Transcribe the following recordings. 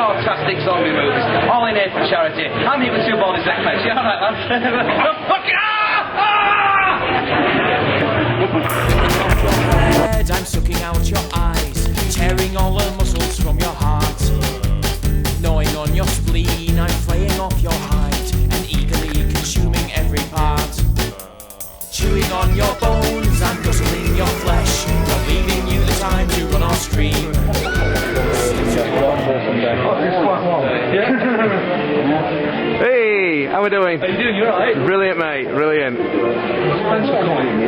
fantastic zombie movies, all in aid for charity. I'm here with two bodies next match. You alright, man? Fuck I'm sucking out your eyes, tearing all the muscles from your heart. Gnawing on your spleen, I'm flaying off your hide and eagerly consuming every part. Chewing on your bones, I'm guzzling your flesh, not leaving you the time to run or scream. Hey, how we doing? How you doing? You alright? Brilliant, mate, brilliant. Thanks for coming.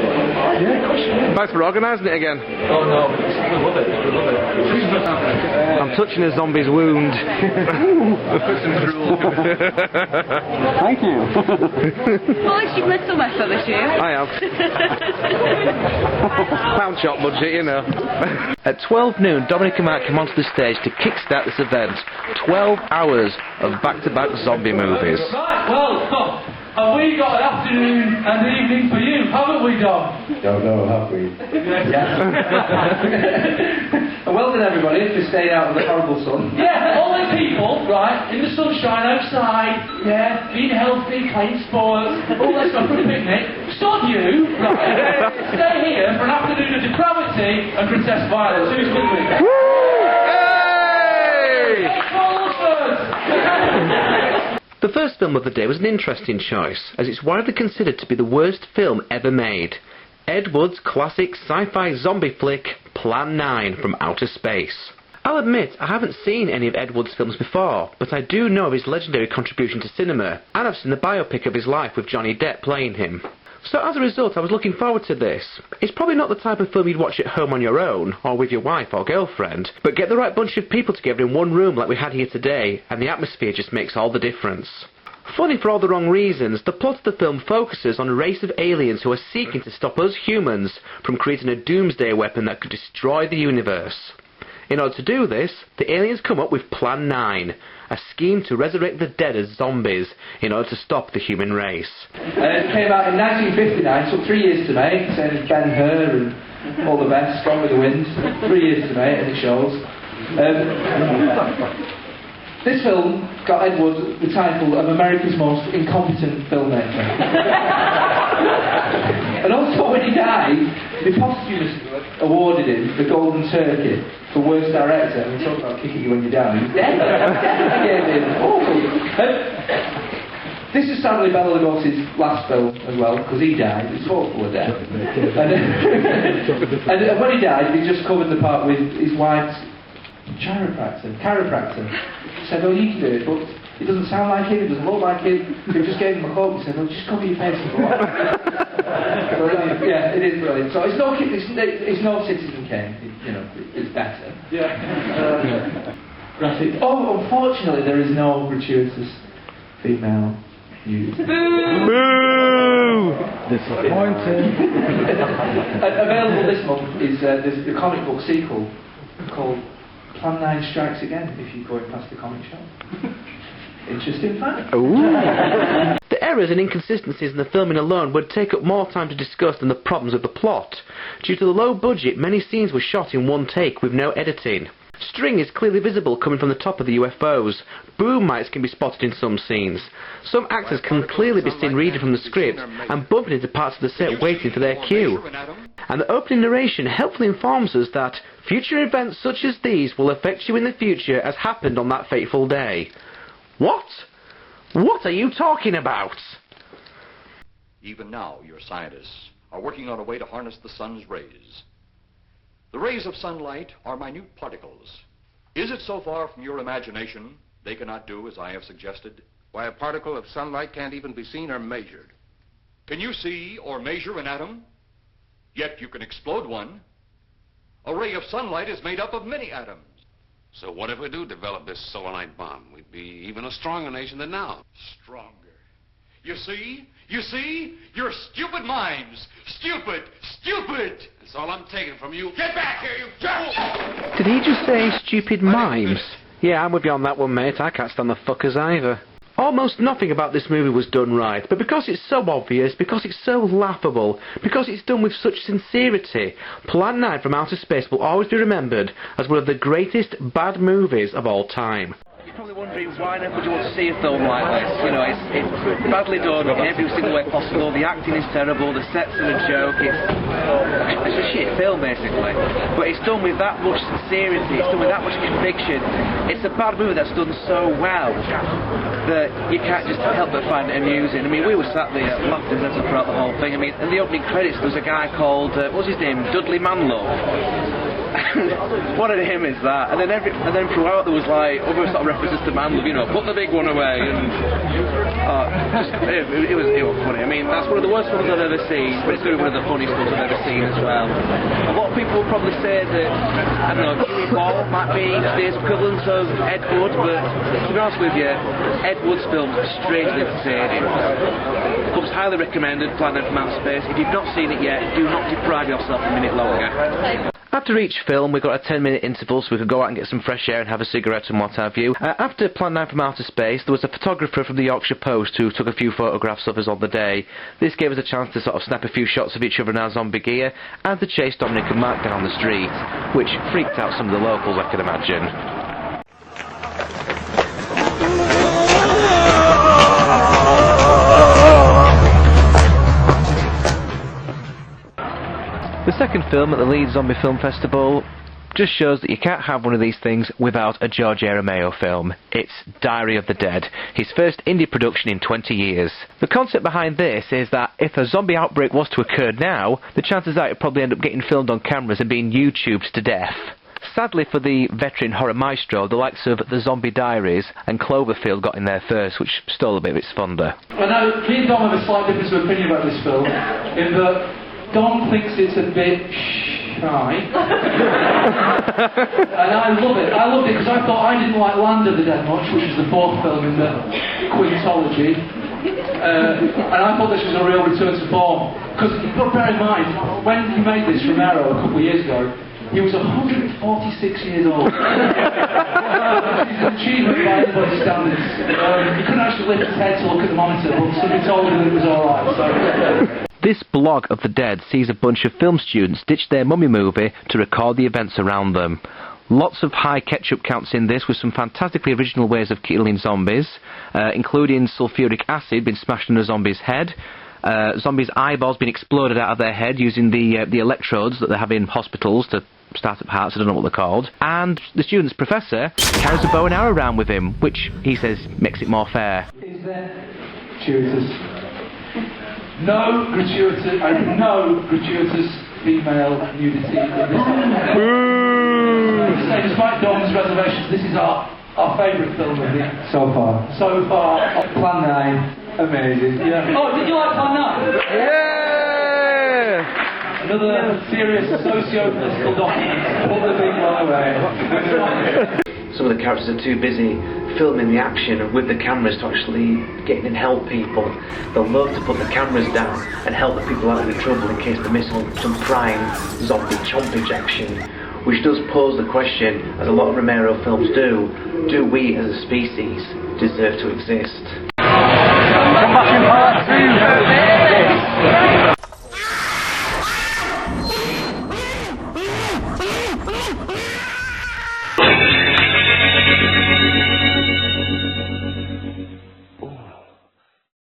Yeah, of course. Thanks for organising it again. Oh no, we love it. We love it. I'm touching a zombie's wound. Thank you. Well, you've made some effort this year. I have. Pound shop budget, you know. At 12 noon, Dominic and Mark come onto the stage to kickstart this event. 12 hours of back-to-back zombie movies. Right, well, have we got an afternoon and an evening for you, haven't we, Dom? Don't know, have we? Yeah. And well done, everybody, for staying out in the horrible sun. Yeah, all the people, right, in the sunshine outside, yeah, being healthy, playing sports, all that stuff for a picnic. Stop you, right, stay here for an afternoon of depravity and grotesque violence. Who's with me? The first film of the day was an interesting choice, as it's widely considered to be the worst film ever made. Ed Wood's classic sci-fi zombie flick, Plan 9 from Outer Space. I'll admit I haven't seen any of Ed Wood's films before, but I do know of his legendary contribution to cinema, and I've seen the biopic of his life with Johnny Depp playing him. So as a result, I was looking forward to this. It's probably not the type of film you'd watch at home on your own, or with your wife or girlfriend, but get the right bunch of people together in one room like we had here today, and the atmosphere just makes all the difference. Funny for all the wrong reasons, the plot of the film focuses on a race of aliens who are seeking to stop us humans from creating a doomsday weapon that could destroy the universe. In order to do this, the aliens come up with Plan 9, a scheme to resurrect the dead as zombies in order to stop the human race. It came out in 1959, took 3 years to make, same as Ben-Hur and all the best, Strong with the Wind. 3 years to make, and it shows. This film got Ed Wood the title of America's most incompetent filmmaker. And also when he died, they posthumously awarded him the Golden Turkey for worst director. And we talk about kicking you when you're down. He's dead. This is sadly Bela Lugosi's last film as well, because he died. It's awful of death. And when he died, he just covered the part with his wife's chiropractor. He said, oh, you can do it, but it doesn't sound like him, it doesn't look like him. He just gave him a hug. He said, oh, just cover your face and go on. Yeah, it is brilliant. So it's no Citizen Kane, you know, it's better. Yeah. Graphic. Oh, unfortunately, there is no gratuitous female nude. Boo! Disappointing. Available this month is the comic book sequel called Plan 9 Strikes Again, if you're going past the comic shop. Interesting fact. The errors and inconsistencies in the filming alone would take up more time to discuss than the problems of the plot. Due to the low budget, many scenes were shot in one take with no editing. String is clearly visible coming from the top of the UFOs. Boom mics can be spotted in some scenes. Some actors can clearly be seen reading from the script and bumping into parts of the set waiting for their cue. And the opening narration helpfully informs us that future events such as these will affect you in the future as happened on that fateful day. What? What are you talking about? Even now, your scientists are working on a way to harness the sun's rays. The rays of sunlight are minute particles. Is it so far from your imagination they cannot do as I have suggested? Why, a particle of sunlight can't even be seen or measured. Can you see or measure an atom? Yet you can explode one. A ray of sunlight is made up of many atoms. So what if we do develop this selenite bomb? We'd be even a stronger nation than now. Stronger. You see? You see? You're stupid minds. Stupid! Stupid! That's all I'm taking from you. Get back here, you fool! Did he just say stupid mimes? Yeah, I'm with you on that one, mate. I can't stand the fuckers either. Almost nothing about this movie was done right, but because it's so obvious, because it's so laughable, because it's done with such sincerity, Plan 9 from Outer Space will always be remembered as one of the greatest bad movies of all time. Probably wondering why would you want to see a film like this? You know, it's badly done in every single way possible. The acting is terrible, the sets are a joke. It's a shit film basically, but it's done with that much sincerity. It's done with that much conviction. It's a bad movie that's done so well that you can't just help but find it amusing. I mean, we were sat there laughing throughout the whole thing. I mean, in the opening credits there was a guy called what was his name? Dudley Manlow. What a name is that? And then throughout there was like other sort of references to Manlow, you know, put the big one away, and it was funny. I mean, that's one of the worst films I've ever seen, but it's going to be one of the funniest films I've ever seen as well. A lot of people will probably say that, I don't know, Jimmy Ball might be today's equivalent of Ed Wood, but to be honest with you, Ed Wood's films are strangely entertaining. Film's highly recommended, Planet from Outer Space. If you've not seen it yet, do not deprive yourself a minute longer. After each film, we got a 10-minute interval so we could go out and get some fresh air and have a cigarette and what have you. After Plan 9 from Outer Space, there was a photographer from the Yorkshire Post who took a few photographs of us on the day. This gave us a chance to sort of snap a few shots of each other in our zombie gear and to chase Dominic and Mark down the street, which freaked out some of the locals, I can imagine. The second film at the Leeds Zombie Film Festival just shows that you can't have one of these things without a George Romero film. It's Diary of the Dead, his first indie production in 20 years. The concept behind this is that if a zombie outbreak was to occur now, the chances are it'd probably end up getting filmed on cameras and being YouTubed to death. Sadly for the veteran horror maestro, the likes of The Zombie Diaries and Cloverfield got in there first, which stole a bit of its thunder. I know me and Dom have a slight difference of opinion about this film, in that Dom thinks it's a bit shy, and I love it. I loved it because I thought I didn't like Land of the Dead much, which is the fourth film in the quintology, and I thought this was a real return to form. Because you've got to bear in mind, when he made this, Romero, a couple of years ago, he was 146 years old. It's an achievement by anybody's standards. He couldn't actually lift his head to look at the monitor, but somebody told him that it was alright. So. This blog of the dead sees a bunch of film students ditch their mummy movie to record the events around them. Lots of high ketchup counts in this with some fantastically original ways of killing zombies, including sulfuric acid being smashed in a zombie's head, zombies' eyeballs being exploded out of their head using the electrodes that they have in hospitals to start up hearts, I don't know what they're called, and the student's professor carries a bow and arrow around with him, which he says makes it more fair. Is there no gratuitous female nudity in this film? Despite Dom's reservations, this is our favourite film of the so far. Plan 9, amazing. Yeah. Oh, did you like Plan 9? Yeah! Another serious socio-political document. Put the big one away. Some of the characters are too busy filming the action and with the cameras to actually get in and help people. They'll love to put the cameras down and help the people out of the trouble in case they miss on some prime zombie chompage action. Which does pose the question, as a lot of Romero films do we as a species deserve to exist?